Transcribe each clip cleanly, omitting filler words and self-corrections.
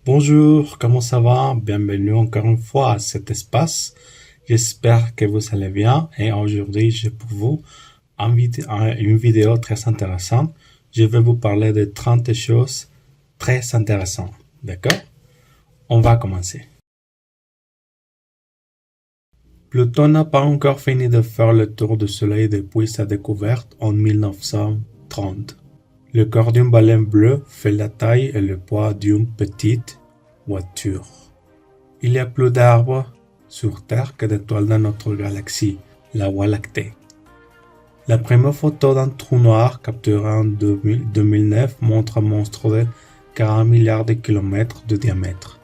Bonjour, comment ça va? Bienvenue encore une fois à cet espace. J'espère que vous allez bien et aujourd'hui j'ai pour vous une vidéo très intéressante. Je vais vous parler de 30 choses très intéressantes. D'accord? On va commencer. Pluton n'a pas encore fini de faire le tour du Soleil depuis sa découverte en 1930. Le corps d'une baleine bleue fait la taille et le poids d'une petite voiture. Il y a plus d'arbres sur Terre que d'étoiles dans notre galaxie, la Voie lactée. La première photo d'un trou noir capturée en 2009 montre un monstre de 40 milliards de kilomètres de diamètre.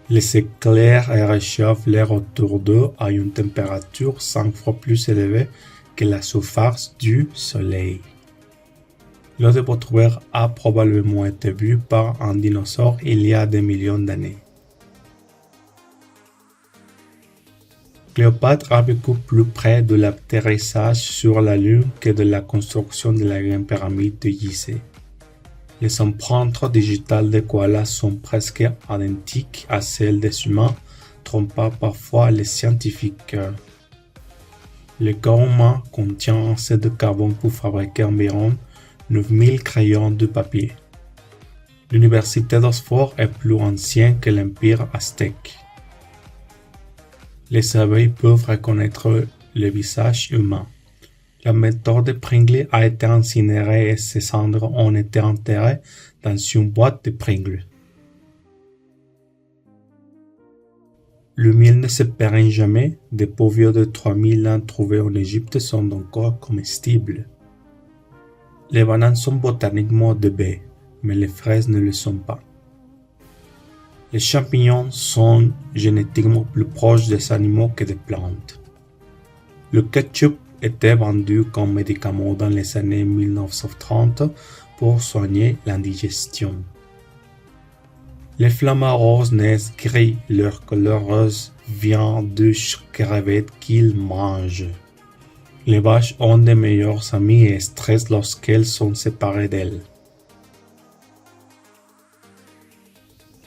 Les éclairs réchauffent l'air autour d'eux à une température 5 fois plus élevée que la surface du Soleil. L'eau de votre verre a probablement été vue par un dinosaure il y a des millions d'années. Cléopâtre a vécu plus près de l'atterrissage sur la Lune que de la construction de la grande pyramide de Gizeh. Les empreintes digitales des koalas sont presque identiques à celles des humains, trompant parfois les scientifiques. Le corps humain contient assez de carbone pour fabriquer environ 9000 crayons de papier. L'université d'Oxford est plus ancienne que l'empire aztèque. Les abeilles peuvent reconnaître le visage humain. La méthode de Pringles a été incinérée et ses cendres ont été enterrées dans une boîte de Pringles. Le miel ne se perd jamais. Des pots vieux de 3000 ans trouvés en Égypte sont encore comestibles. Les bananes sont botaniquement de baies, mais les fraises ne le sont pas. Les champignons sont génétiquement plus proches des animaux que des plantes. Le ketchup était vendu comme médicament dans les années 1930 pour soigner l'indigestion. Les flamants roses naissent gris, leur couleur rose vient des crevettes qu'ils mangent. Les vaches ont de meilleurs amis et stressent lorsqu'elles sont séparées d'elles.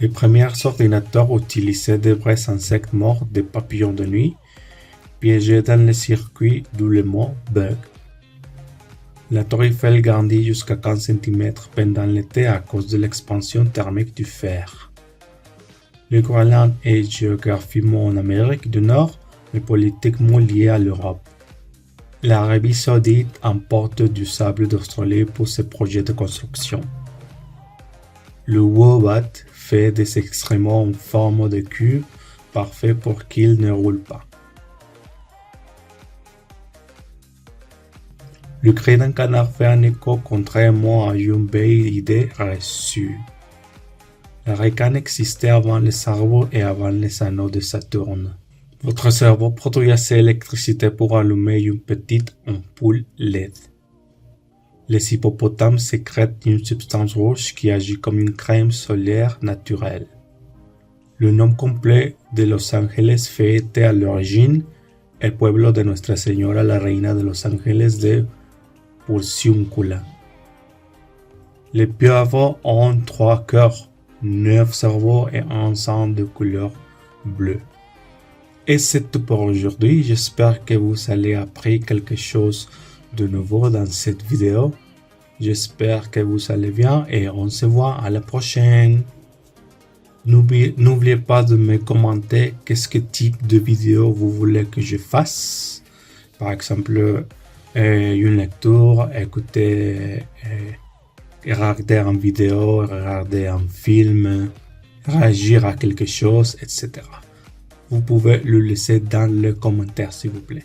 Les premiers ordinateurs utilisaient des vrais insectes morts des papillons de nuit, piégés dans les circuits, d'où le mot bug. La tour Eiffel grandit jusqu'à 15 cm pendant l'été à cause de l'expansion thermique du fer. Le Groenland est géographiquement en Amérique du Nord, mais politiquement lié à l'Europe. L'Arabie Saoudite importe du sable d'Australie pour ses projets de construction. Le Wombat fait des excréments en forme de cube, parfait pour qu'il ne roule pas. Le cri d'un canard fait un écho contrairement à une belle idée reçue. La ricane existait avant les cerveaux et avant les anneaux de Saturne. Votre cerveau produit assez d'électricité pour allumer une petite ampoule LED. Les hippopotames sécrètent une substance rouge qui agit comme une crème solaire naturelle. Le nom complet de Los Angeles fête à l'origine el pueblo de Nuestra Señora la Reina de Los Angeles de Porciúncula. Les pieuvres ont 3 cœurs, 9 cerveaux et un sang de couleur bleue. Et c'est tout pour aujourd'hui. J'espère que vous allez appris quelque chose de nouveau dans cette vidéo. J'espère que vous allez bien et on se voit à la prochaine. N'oubliez pas de me commenter qu'est-ce que type de vidéo vous voulez que je fasse. Par exemple, une lecture, écouter, regarder une vidéo, regarder un film, réagir à quelque chose, etc. Vous pouvez le laisser dans les commentaires s'il vous plaît.